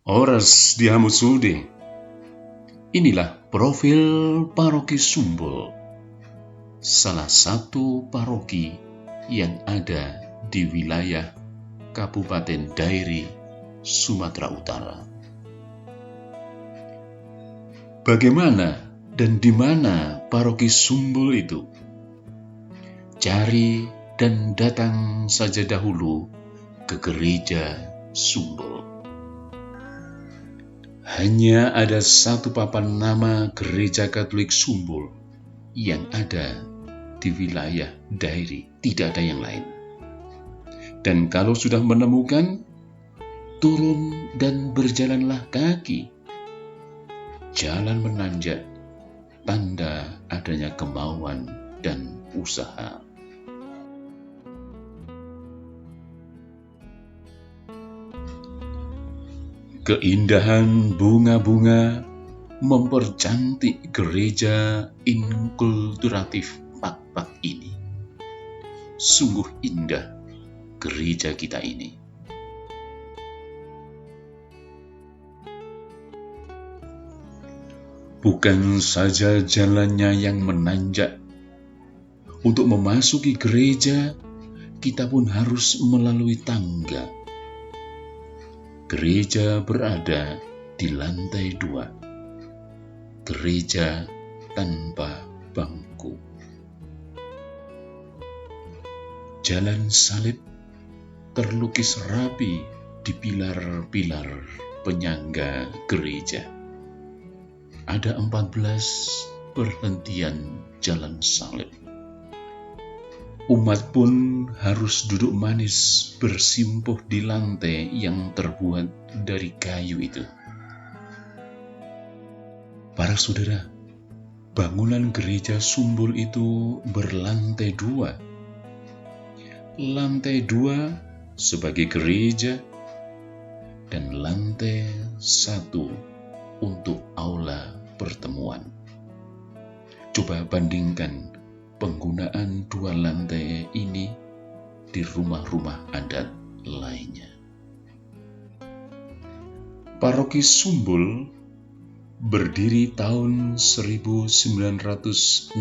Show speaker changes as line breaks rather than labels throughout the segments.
Horas Dihamusude. Inilah profil Paroki Sumbul, salah satu paroki yang ada di wilayah Kabupaten Dairi, Sumatera Utara. Bagaimana dan di mana Paroki Sumbul itu? Cari dan datang saja dahulu ke gereja Sumbul. Hanya ada satu papan nama Gereja Katolik Sumbul yang ada di wilayah Dairi, tidak ada yang lain. Dan kalau sudah menemukan, turun dan berjalanlah kaki. Jalan menanjak, tanda adanya kemauan dan usaha. Keindahan bunga-bunga mempercantik gereja inkulturatif Pak-Pak ini. Sungguh indah gereja kita ini. Bukan saja jalannya yang menanjak. Untuk memasuki gereja, kita pun harus melalui tangga. Gereja berada di lantai 2. Gereja tanpa bangku. Jalan salib terlukis rapi di pilar-pilar penyangga gereja. Ada 14 perhentian jalan salib. Umat pun harus duduk manis bersimpuh di lantai yang terbuat dari kayu itu. Para saudara, bangunan gereja Sumbul itu berlantai 2. Lantai 2 sebagai gereja dan lantai 1 untuk aula pertemuan. Coba bandingkan penggunaan 2 lantai ini di rumah-rumah adat lainnya. Paroki Sumbul berdiri tahun 1967,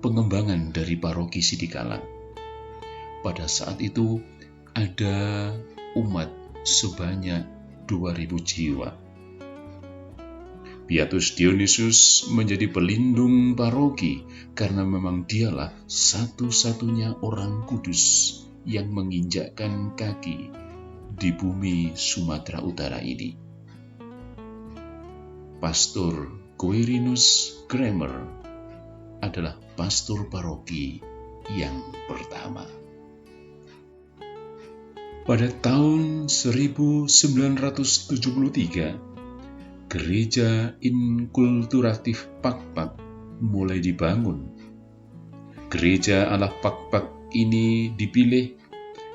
pengembangan dari Paroki Sidikalang. Pada saat itu ada umat sebanyak 2.000 jiwa. Beatus Dionysius menjadi pelindung paroki karena memang dialah satu-satunya orang kudus yang menginjakkan kaki di bumi Sumatera Utara ini. Pastor Quirinus Kramer adalah pastor paroki yang pertama. Pada tahun 1973, Gereja Inkulturatif Pak-Pak mulai dibangun. Gereja ala Pak-Pak ini dipilih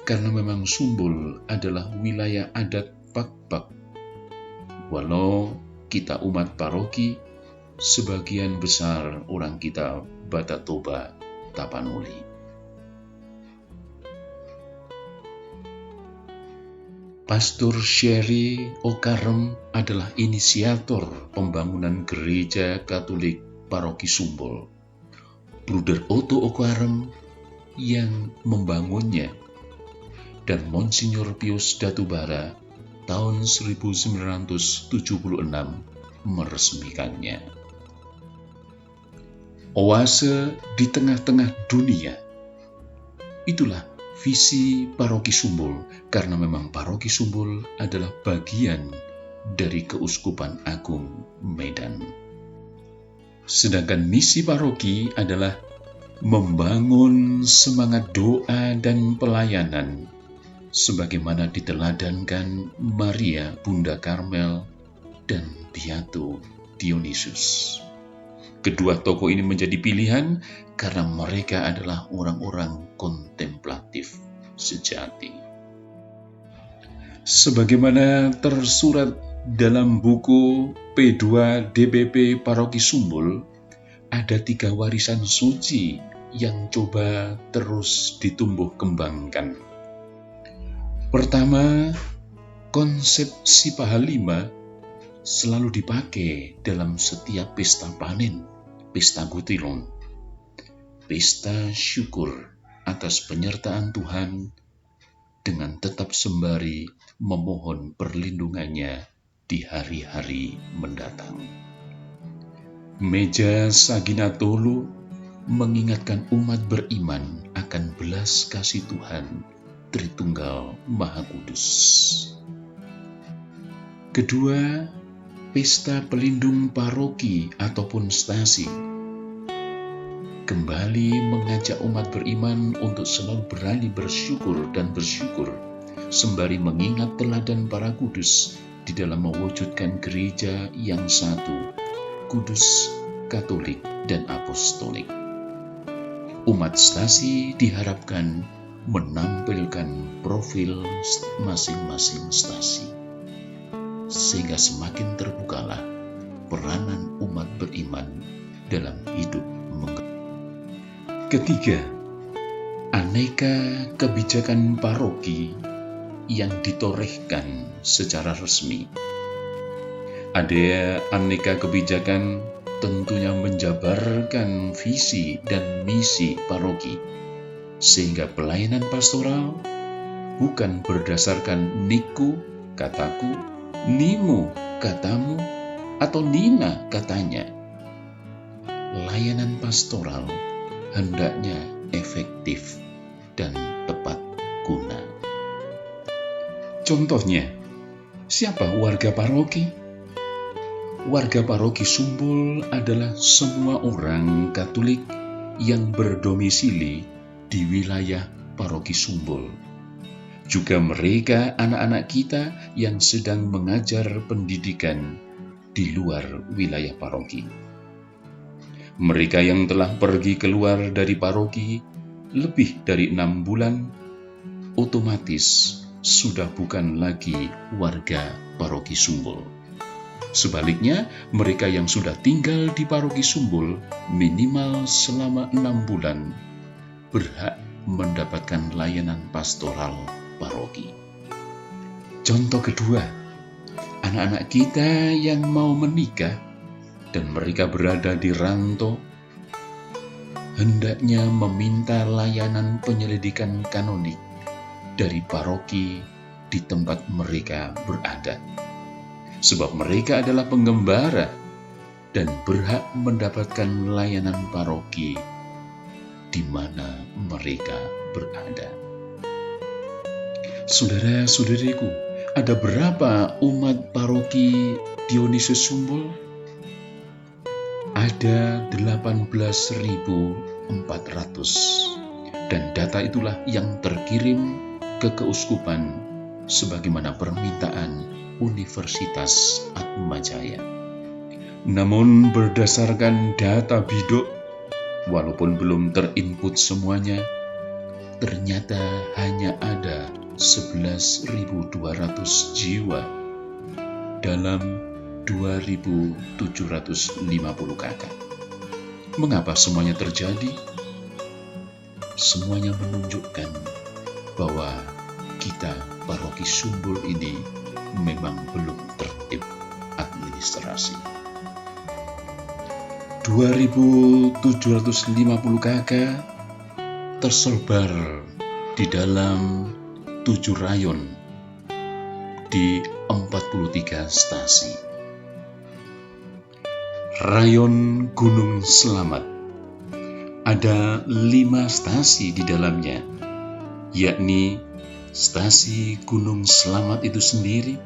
karena memang Sumbul adalah wilayah adat Pak-Pak. Walau kita umat paroki, sebagian besar orang kita Bata Toba Tapanuli. Pastor Sherry Okarem adalah inisiator pembangunan gereja Katolik Paroki Sumbul. Bruder Otto Okarem yang membangunnya, dan Monsignor Pius Datubara tahun 1976 meresmikannya. Oase di tengah-tengah dunia. Itulah visi Paroki Sumbul, karena memang Paroki Sumbul adalah bagian dari Keuskupan Agung Medan. Sedangkan misi paroki adalah membangun semangat doa dan pelayanan sebagaimana diteladankan Maria Bunda Karmel dan Beatus Dionysius. Kedua tokoh ini menjadi pilihan karena mereka adalah orang-orang kontemplatif sejati. Sebagaimana tersurat dalam buku P2 DBP Paroki Sumbul, ada 3 warisan suci yang coba terus ditumbuh kembangkan. Pertama, Konsep Sipaha 5 selalu dipakai dalam setiap pesta panen, pesta Gutilon, pesta syukur atas penyertaan Tuhan dengan tetap sembari memohon perlindungannya di hari-hari mendatang. Meja Saginatolo mengingatkan umat beriman akan belas kasih Tuhan Tritunggal Maha Kudus. Kedua, pesta pelindung paroki ataupun stasi kembali mengajak umat beriman untuk selalu berani bersyukur dan bersyukur sembari mengingat teladan para kudus di dalam mewujudkan gereja yang satu, kudus, katolik, dan apostolik. Umat stasi diharapkan menampilkan profil masing-masing stasi, sehingga semakin terbukalah peranan umat beriman dalam hidup menggelar. Ketiga, aneka kebijakan paroki yang ditorehkan secara resmi. Ada aneka kebijakan tentunya menjabarkan visi dan misi paroki, sehingga pelayanan pastoral bukan berdasarkan niku, kataku, nimu, katamu, atau nina, katanya. Layanan pastoral hendaknya efektif dan tepat guna. Contohnya, siapa warga paroki? Warga paroki Sumbul adalah semua orang Katolik yang berdomisili di wilayah paroki Sumbul. Juga mereka anak-anak kita yang sedang mengajar pendidikan di luar wilayah paroki. Mereka yang telah pergi keluar dari paroki lebih dari 6 bulan, otomatis sudah bukan lagi warga paroki Sumbul. Sebaliknya, mereka yang sudah tinggal di paroki Sumbul minimal selama 6 bulan berhak mendapatkan layanan pastoral paroki. Contoh kedua, anak-anak kita yang mau menikah dan mereka berada di rantau, hendaknya meminta layanan penyelidikan kanonik dari paroki di tempat mereka berada. Sebab mereka adalah penggembara dan berhak mendapatkan layanan paroki di mana mereka berada. Saudara-saudariku, ada berapa umat paroki Dionysius Sumbul? Ada 18.400, dan data itulah yang terkirim ke keuskupan sebagaimana permintaan Universitas Atmajaya. Namun berdasarkan data Bidok, walaupun belum terinput semuanya, ternyata hanya ada 11.200 jiwa dalam 2.750 kakak. Mengapa semuanya terjadi? Semuanya menunjukkan bahwa kita paroki Sumbul ini memang belum tertib administrasi. 2.750 kakak tersebar di dalam 7 rayon di 43 stasi. Rayon Gunung Selamat ada 5 stasi di dalamnya, yakni stasi Gunung Selamat itu sendiri,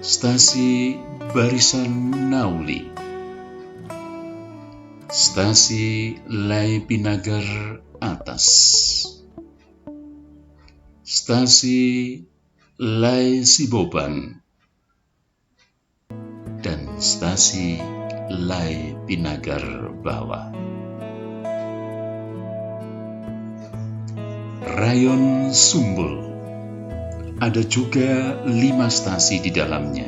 stasi Barisan Nauli, stasi Lai Pinagar Atas, stasi Lai Siboban, dan stasi Lai Pinagar Bawah. Rayon Sumbul ada juga 5 stasi di dalamnya.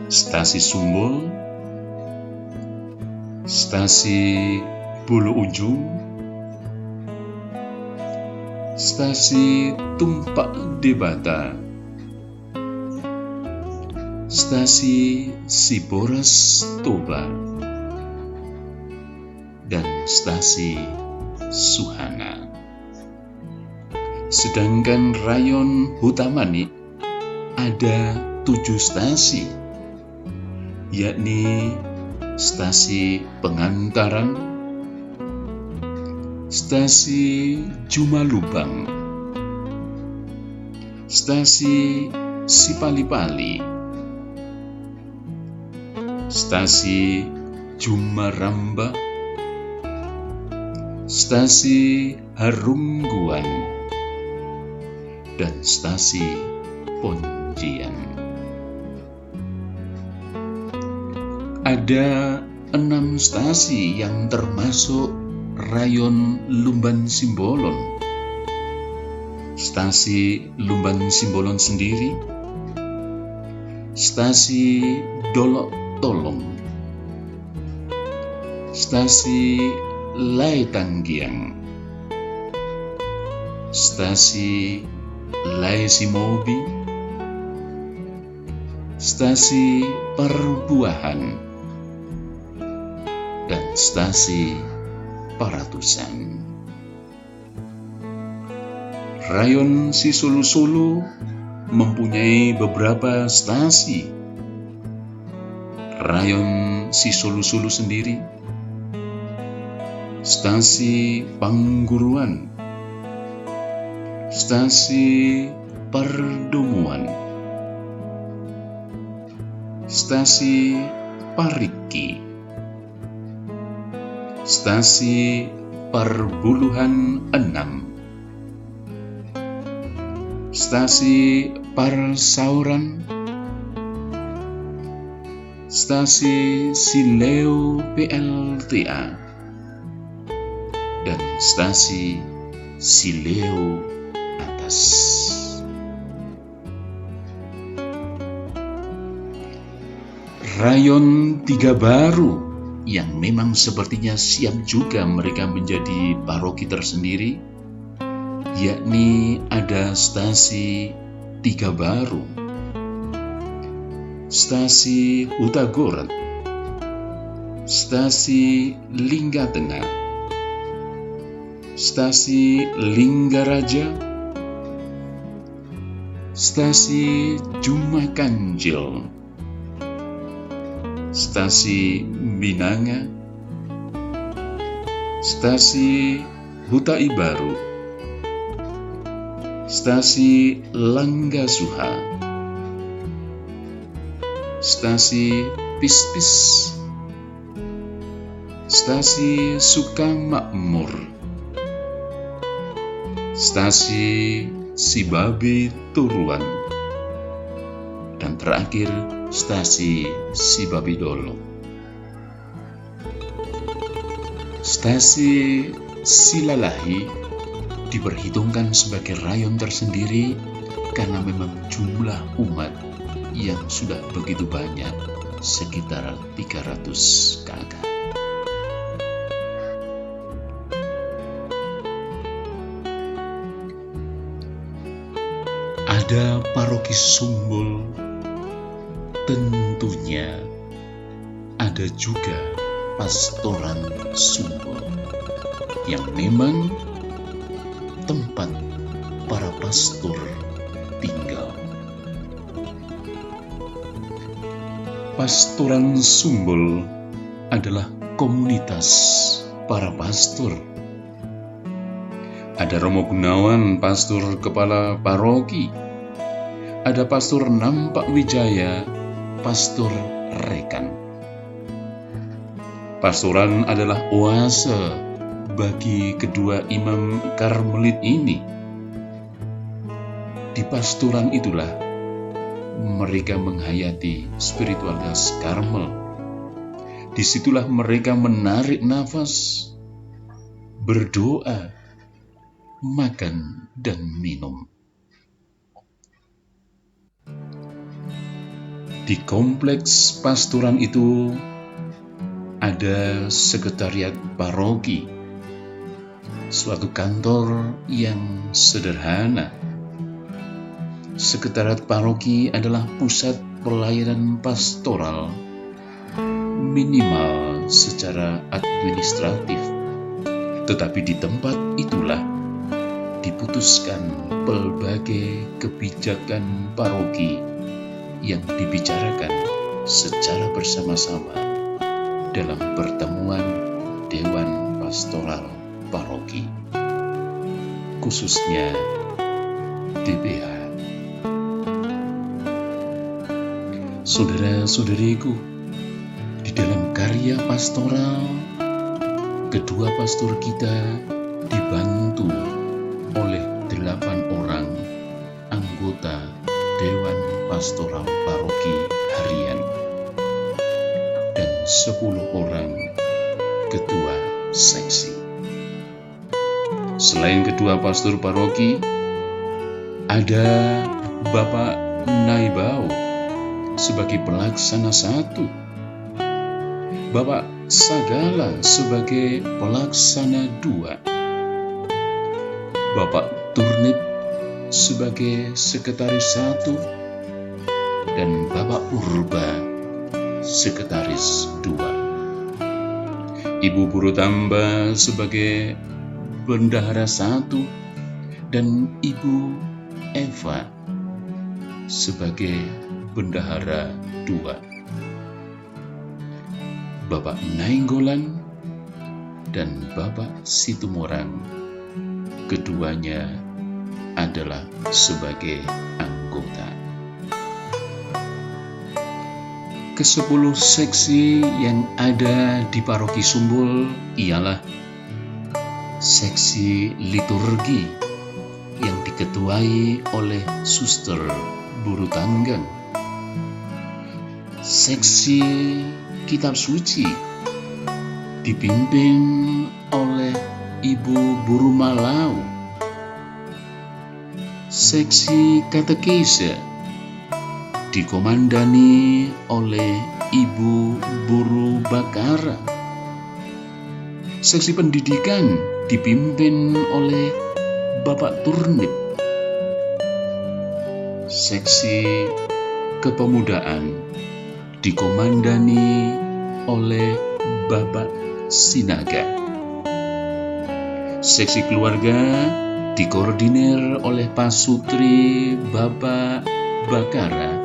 Stasi Sumbul, stasi Bulu Ujung, stasi Tumpak Debata, Stasi Siboras Toba, dan Stasi Suhana. Sedangkan rayon Hutamani ada 7 stasi, yakni Stasi Pengantaran, Stasi Jumalubang, Stasi Sipali-Pali, Stasi Jumaramba, Stasi Harungguan, dan Stasi Ponjian. Ada 6 stasi yang termasuk rayon Lumban Simbolon. Stasi Lumban Simbolon sendiri, Stasi Dolok Tolong, Stasi Laetanggiang, Stasi Laesimobi, Stasi Perbuahan, dan Stasi Paratusan. Rayon Sisulu-Sulu mempunyai beberapa stasi. Rayon Sisulu-Sulu sendiri, Stasi Pangguruan, Stasi Perdomuan, Stasi Pariki, Stasi Perbuluhan 6, Stasi Parsauran, Stasi Sileo PLTA, dan Stasi Sileo Atas. Rayon 3 baru yang memang sepertinya siap juga mereka menjadi paroki tersendiri, yakni ada Stasi 3 baru, Stasi Hutagorat, Stasi Linggatengah, Stasi Linggaraja, Stasi Jumakanjil, Stasi Binanga, Stasi Hutai Baru, Stasi Langgasuha, Stasi Pispis, Stasi Sukamakmur, Stasi Sibabi Turuan, dan terakhir Stasi Sibabidolo. Stasi Silalahi diperhitungkan sebagai rayon tersendiri karena memang jumlah umat yang sudah begitu banyak, sekitar 300 kakak. Ada paroki Sumbul, tentunya ada juga pastoran Sumbul yang memang tempat para pastor tinggal. Pastoran Sumbul adalah komunitas para pastor. Ada Romo Gunawan, pastor kepala paroki. Ada Pastor Nampak Wijaya, pastor rekan. Pastoran adalah oase bagi kedua imam Karmelit ini. Di pastoran itulah mereka menghayati spiritualitas Karmel. Disitulah mereka menarik nafas, berdoa, makan, dan minum. Di kompleks pastoran itu ada sekretariat paroki, suatu kantor yang sederhana. Sekretariat paroki adalah pusat pelayanan pastoral minimal secara administratif. Tetapi di tempat itulah diputuskan pelbagai kebijakan paroki yang dibicarakan secara bersama-sama dalam pertemuan Dewan Pastoral Paroki, khususnya DPH. Saudara-saudariku, di dalam karya pastoral, kedua pastor kita dibantu oleh 8 orang anggota Dewan Pastoral Paroki Harian dan 10 orang ketua seksi. Selain ketua pastor paroki, ada Bapak Naibao sebagai pelaksana 1, Bapak Sagala sebagai pelaksana 2, Bapak Turnip sebagai sekretaris 1, dan Bapak Purba sekretaris 2. Ibu Buru Tamba sebagai bendahara 1 dan Ibu Eva sebagai bendahara 2. Bapak Nainggolan dan Bapak Situmorang, keduanya adalah sebagai anggota. Ke-10 seksi yang ada di Paroki Sumbul ialah seksi liturgi yang diketuai oleh Suster Buru Tanggang, seksi kitab suci dipimpin oleh Ibu Buru Malau, seksi katekese dikomandani oleh Ibu Buru Bakara, seksi pendidikan dipimpin oleh Bapak Turnip, seksi kepemudaan dikomandani oleh Bapak Sinaga, seksi keluarga dikoordinir oleh Pak Sutri, Bapak Bakara,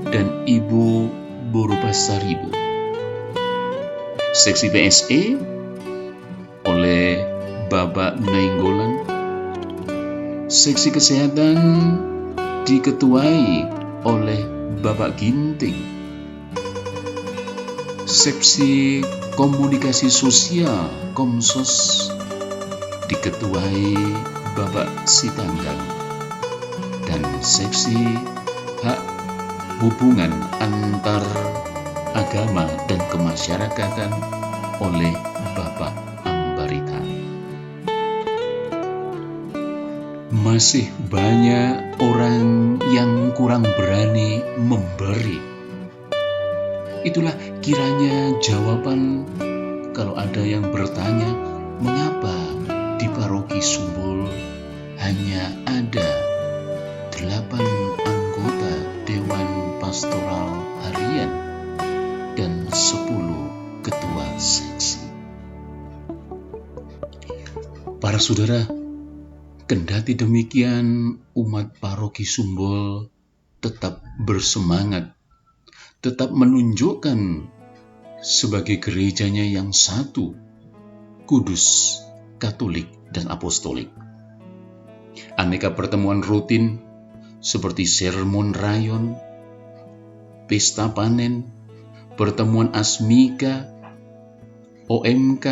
dan Ibu Buru Pasaribu. Seksi PSE oleh Bapak Nainggolan. Seksi kesehatan diketuai oleh Bapak Ginting. Seksi komunikasi sosial Komsos diketuai Bapak Sitanggang, dan seksi hak hubungan antar agama dan kemasyarakatan oleh Bapak Ambarita. Masih banyak orang yang kurang berani memberi. Itulah kiranya jawaban kalau ada yang bertanya, mengapa di Paroki Sumbul hanya ada 8 anggota Dewan Pastoral Harian dan 10 ketua seksi. Para saudara, kendati demikian, umat Paroki Sumbul tetap bersemangat, tetap menunjukkan sebagai gerejanya yang satu, kudus, Katolik, dan Apostolik. Aneka pertemuan rutin seperti sermon rayon, pesta panen, pertemuan asmika, OMK,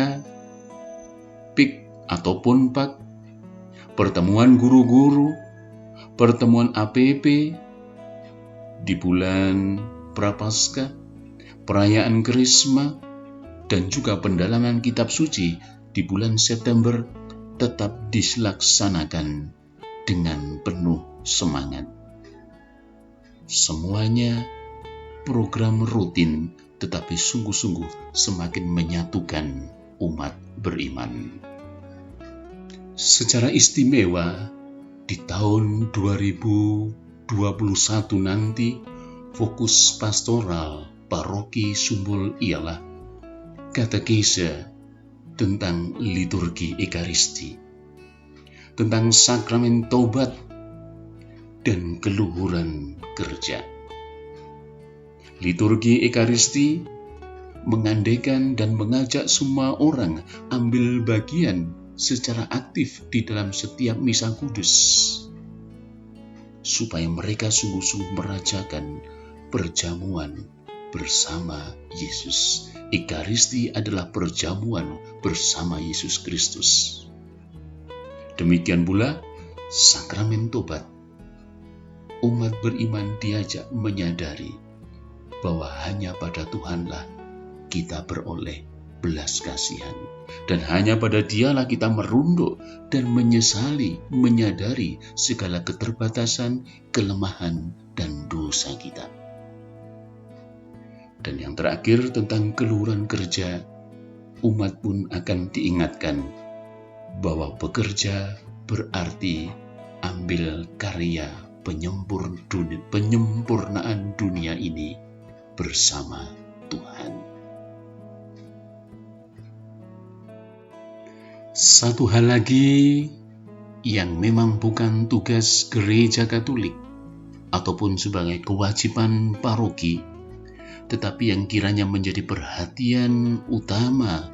PIK ataupun PAK, pertemuan guru-guru, pertemuan APP di bulan Prapaskah, perayaan Krisma, dan juga pendalaman kitab suci di bulan September tetap dilaksanakan dengan penuh semangat. Semuanya program rutin, tetapi sungguh-sungguh semakin menyatukan umat beriman. Secara istimewa, di tahun 2021 nanti, Fokus pastoral Paroki Sumbul ialah katekese tentang liturgi Ekaristi, tentang sakramen taubat dan keluhuran kerja. Liturgi Ekaristi mengandaikan dan mengajak semua orang ambil bagian secara aktif di dalam setiap misa kudus, supaya mereka sungguh-sungguh merajakan perjamuan bersama Yesus. Ekaristi adalah perjamuan bersama Yesus Kristus. Demikian pula sakramen tobat. Umat beriman diajak menyadari bahwa hanya pada Tuhanlah kita beroleh belas kasihan, dan hanya pada Dialah kita merunduk dan menyadari segala keterbatasan, kelemahan, dan dosa kita. Dan yang terakhir tentang keluhuran kerja, umat pun akan diingatkan bahwa bekerja berarti ambil karya penyempurnaan dunia ini bersama Tuhan. Satu hal lagi yang memang bukan tugas gereja Katolik ataupun sebagai kewajiban paroki, tetapi yang kiranya menjadi perhatian utama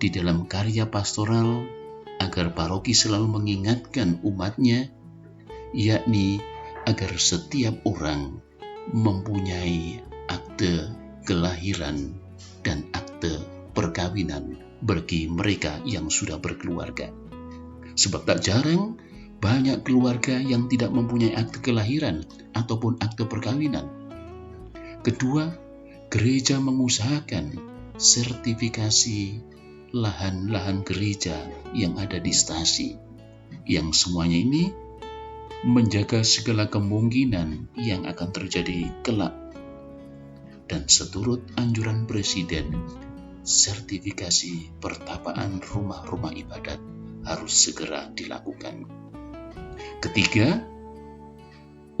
di dalam karya pastoral agar paroki selalu mengingatkan umatnya, yakni agar setiap orang mempunyai akte kelahiran dan akte perkawinan bagi mereka yang sudah berkeluarga. Sebab tak jarang banyak keluarga yang tidak mempunyai akte kelahiran ataupun akte perkawinan. Kedua, gereja mengusahakan sertifikasi lahan-lahan gereja yang ada di stasi, yang semuanya ini menjaga segala kemungkinan yang akan terjadi kelak. Dan seturut anjuran Presiden, sertifikasi pertapaan rumah-rumah ibadat harus segera dilakukan. Ketiga,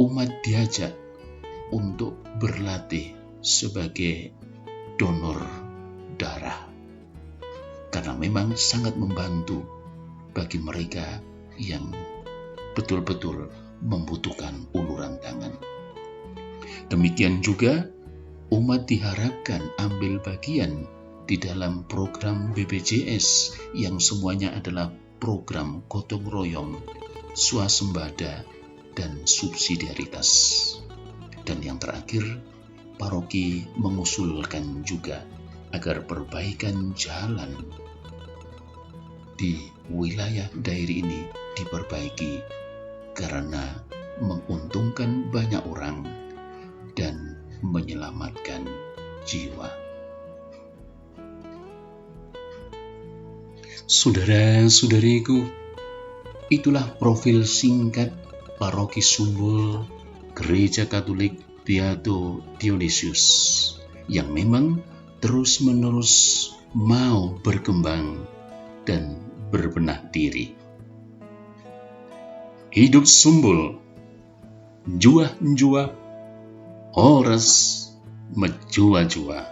umat diajak untuk berlatih sebagai donor darah, karena memang sangat membantu bagi mereka yang betul-betul membutuhkan uluran tangan. Demikian juga umat diharapkan ambil bagian di dalam program BPJS yang semuanya adalah program gotong royong, swasembada, dan subsidiaritas. Dan yang terakhir, paroki mengusulkan juga agar perbaikan jalan di wilayah daerah ini diperbaiki karena menguntungkan banyak orang dan menyelamatkan jiwa. Saudara-saudariku, itulah profil singkat Paroki Sumbul Gereja Katolik Beato Dionysius yang memang terus-menerus mau berkembang dan berbenah diri. Hidup Sumbul, jua-jua, horas menjua-jua.